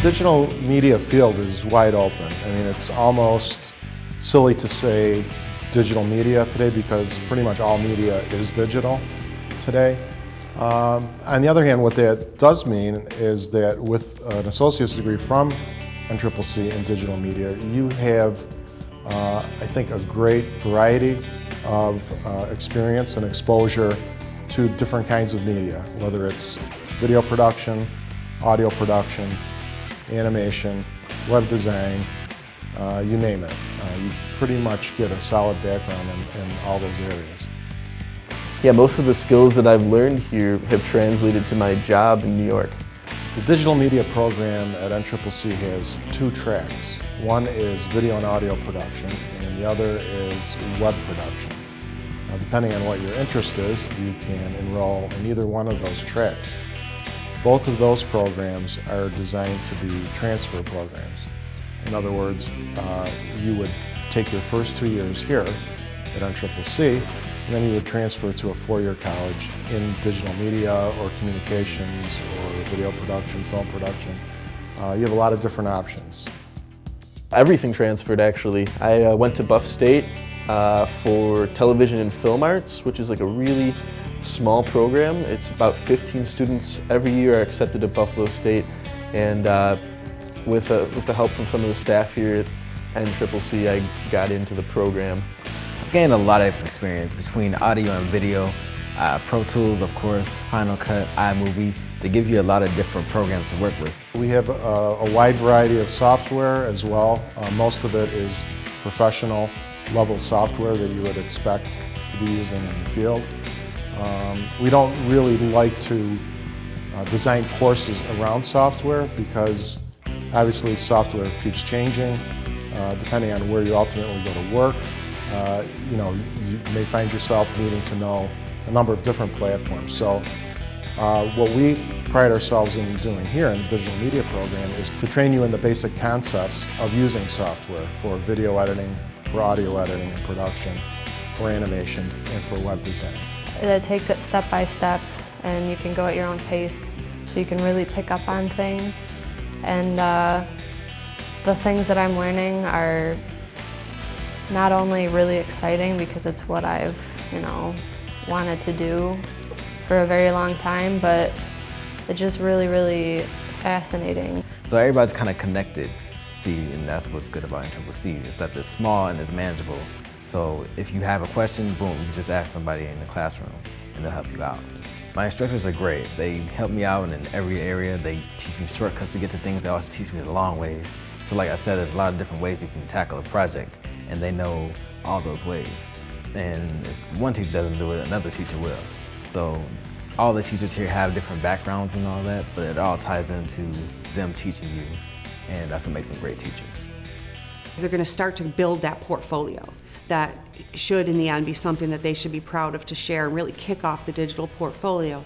digital media field is wide open. I mean, it's almost silly to say digital media today because pretty much all media is digital today. On the other hand, what that does mean is that with an associate's degree from NCCC in digital media, you have, I think, a great variety of experience and exposure to different kinds of media, whether it's video production, audio production, animation, web design, you name it. You pretty much get a solid background in all those areas. Yeah, most of the skills that I've learned here have translated to my job in New York. The digital media program at NCCC has two tracks. One is video and audio production, and the other is web production. Now, depending on what your interest is, you can enroll in either one of those tracks. Both of those programs are designed to be transfer programs. In other words, you would take your first 2 years here at NCCC, and then you would transfer to a four-year college in digital media or communications or video production, film production. You have a lot of different options. Everything transferred, actually. I went to Buff State for television and film arts, which is like a really small program. It's about 15 students every year are accepted at Buffalo State, and with the help from some of the staff here at NCCC, I got into the program. I've gained a lot of experience between audio and video, Pro Tools, of course, Final Cut, iMovie. They give you a lot of different programs to work with. We have a wide variety of software as well. Most of it is professional level software that you would expect to be using in the field. We don't really like to design courses around software because obviously software keeps changing depending on where you ultimately go to work. You may find yourself needing to know a number of different platforms. So what we pride ourselves in doing here in the digital media program is to train you in the basic concepts of using software for video editing, for audio editing and production, for animation, and for web design. It takes it step by step, and you can go at your own pace, so you can really pick up on things. And the things that I'm learning are not only really exciting because it's what I've, wanted to do for a very long time, but it's just really, really fascinating. So everybody's kind of connected, and that's what's good about NCCC, is that it's small and it's manageable. So if you have a question, boom, you just ask somebody in the classroom and they'll help you out. My instructors are great. They help me out in every area. They teach me shortcuts to get to things. They also teach me the long ways. So like I said, there's a lot of different ways you can tackle a project, and they know all those ways. And if one teacher doesn't do it, another teacher will. So all the teachers here have different backgrounds and all that, but it all ties into them teaching you, and that's what makes them great teachers. They're going to start to build that portfolio that should, in the end, be something that they should be proud of to share and really kick off the digital portfolio.